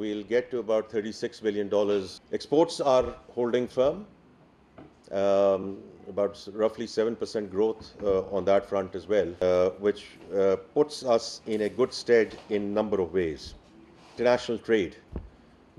We'll get to about $36 billion. Exports are holding firm. About roughly 7% growth on that front as well, which puts us in a good stead in number of ways. International trade,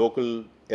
local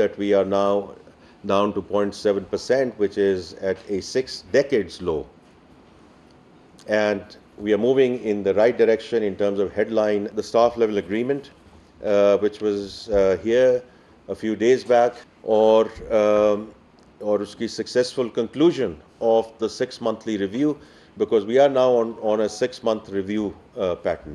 that we are now down to 0.7%, which is at a 6 decades low. And we are moving in the right direction in terms of headline, the staff level agreement, which was here a few days back, or uski successful conclusion of the 6-monthly review, because we are now on a 6-month review pattern.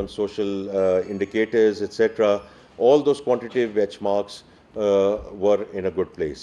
on social indicators, etc., all those quantitative benchmarks were in a good place.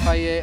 FIA,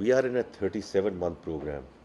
We are in a 37-month program.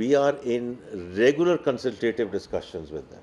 We are in regular consultative discussions with them.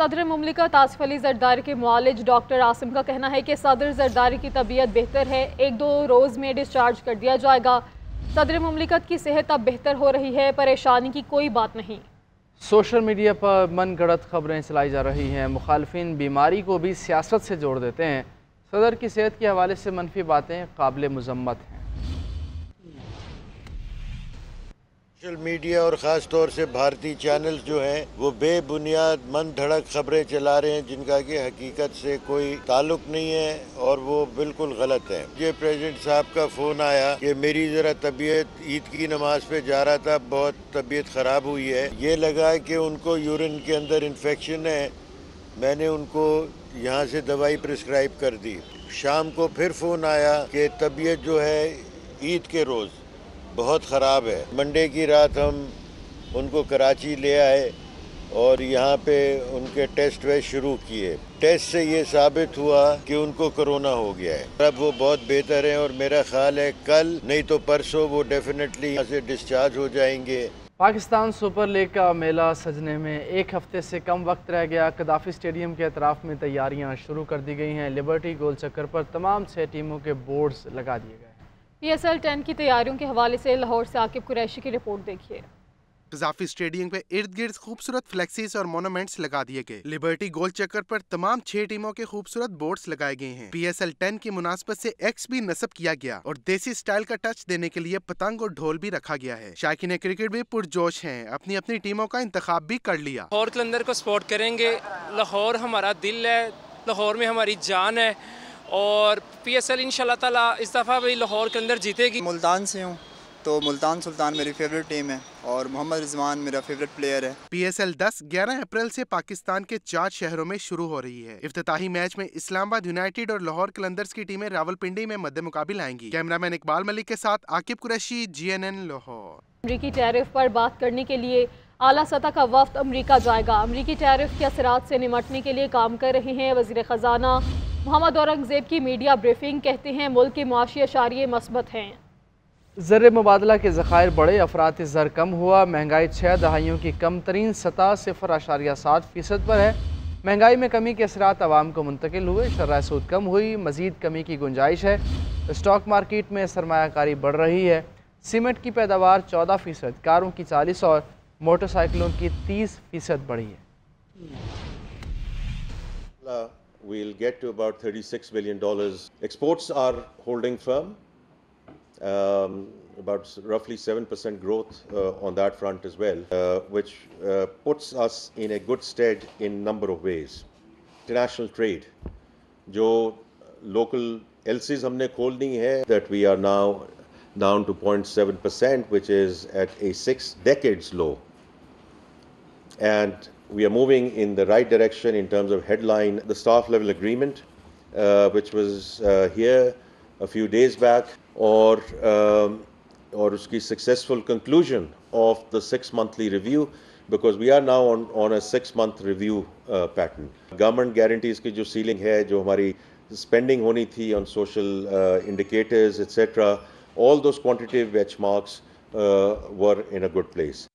صدر مملکت آصف علی زرداری کے معالج doctor Asim کا کہنا ہے کہ صدر زرداری کی طبیعت بہتر ہے، 1-2 روز میں ڈسچارج کر دیا جائے گا۔ صدر مملکت کی صحت اب بہتر ہو رہی ہے، پریشانی کی کوئی بات نہیں۔ سوشل میڈیا پر من گھڑت خبریں چلائی جا رہی ہیں، مخالفین بیماری کو بھی سیاست سے جوڑ دیتے ہیں۔ صدر کی صحت کے حوالے سے منفی باتیں قابل مذمت ہیں۔ سوشل میڈیا اور خاص طور سے بھارتی چینلز جو ہیں وہ بے بنیاد من دھڑک خبریں چلا رہے ہیں جن کا کہ حقیقت سے کوئی تعلق نہیں ہے اور وہ بالکل غلط ہے۔ مجھے پریزیڈنٹ صاحب کا فون آیا کہ میری ذرا طبیعت عید کی نماز پہ جا رہا تھا، بہت طبیعت خراب ہوئی ہے، یہ لگا کہ ان کو یورین کے اندر انفیکشن ہے۔ میں نے ان کو یہاں سے دوائی پرسکرائب کر دی۔ شام کو پھر فون آیا کہ طبیعت جو ہے عید کے روز بہت خراب ہے۔ منڈے کی رات ہم ان کو کراچی لے آئے اور یہاں پہ ان کے ٹیسٹ شروع کیے۔ ٹیسٹ سے یہ ثابت ہوا کہ ان کو کرونا ہو گیا ہے۔ اب وہ بہت بہتر ہیں اور میرا خیال ہے کل نہیں تو پرسوں وہ ڈیفینیٹلی یہاں سے ڈسچارج ہو جائیں گے۔ پاکستان سپر لیگ کا میلہ سجنے میں 1 ہفتے سے کم وقت رہ گیا۔ قذافی اسٹیڈیم کے اطراف میں تیاریاں شروع کر دی گئی ہیں۔ لبرٹی گول چکر پر تمام 6 ٹیموں کے بورڈز لگا دیے گئے ہیں۔ PSL 10 کی تیاریوں کے حوالے سے لاہور سے عاقب قریشی کی رپورٹ دیکھیے۔ قذافی اسٹیڈیم پہ ارد گرد خوبصورت فلیکسیز اور مونومنٹس لگا دیے گئے۔ لبرٹی گول چکر پر تمام 6 ٹیموں کے خوبصورت بورڈز لگائے گئے ہیں۔ PSL 10 کی مناسبت سے ایکس بھی نصب کیا گیا اور دیسی سٹائل کا ٹچ دینے کے لیے پتنگ اور ڈھول بھی رکھا گیا ہے۔ شائقین کرکٹ بھی پرجوش ہیں، اپنی اپنی ٹیموں کا انتخاب بھی کر لیا۔ لاہور قلندر کو سپورٹ کریں گے، لاہور ہمارا دل ہے، لاہور میں ہماری جان ہے اور PSL انشاءاللہ تعالیٰ اس دفعہ بھی لاہور قلندر جیتے گی۔ ملتان سے ہوں تو ملتان سلطان میری فیوریٹ ٹیم ہے اور محمد رضوان میرا فیوریٹ پلیئر ہے۔ PSL 10 11 اپریل سے پاکستان کے 4 شہروں میں شروع ہو رہی ہے۔ افتتاحی میچ میں اسلام آباد یونائیٹڈ اور لاہور قلندرز کی ٹیمیں راولپنڈی میں مد مقابل آئیں گی۔ کیمرامین اقبال ملک کے ساتھ عاقب قریشی، GNN لاہور۔ امریکی ٹیرف پر بات کرنے کے لیے اعلیٰ سطح کا وفد امریکہ جائے گا۔ امریکی ٹیرف کے اثرات سے نمٹنے کے لیے کام کر رہے ہیں۔ وزیر خزانہ محمد اورنگزیب کی میڈیا بریفنگ، کہتے ہیں ملک کے معاشی اشاریے مثبت ہیں۔ زر مبادلہ کے ذخائر بڑے، افراط زر کم ہوا۔ مہنگائی 6 دہائیوں کی کم ترین سطح 0.7% پر ہے۔ مہنگائی میں کمی کے اثرات عوام کو منتقل ہوئے، شرح سود کم ہوئی، مزید کمی کی گنجائش ہے۔ اسٹاک مارکیٹ میں سرمایہ کاری بڑھ رہی ہے۔ سیمنٹ کی پیداوار 14%، کاروں کی 40% اور موٹر سائیکلوں کی 30% بڑھی ہے۔ We'll get to about $36 billion. Exports are holding firm. About roughly 7% growth on that front as well, which puts us in a good stead in number of ways. International trade, jo local LCs humne kholni hai, that we are now down to 0.7%, which is at a 6 decades low. And we are moving in the right direction in terms of headline, the staff level agreement, which was here a few days back, or uski successful conclusion of the 6-monthly review, because we are now on a 6-month review pattern. Government guarantees ki jo ceiling hai, jo hamari spending honi thi on social indicators, etc., all those quantitative benchmarks were in a good place.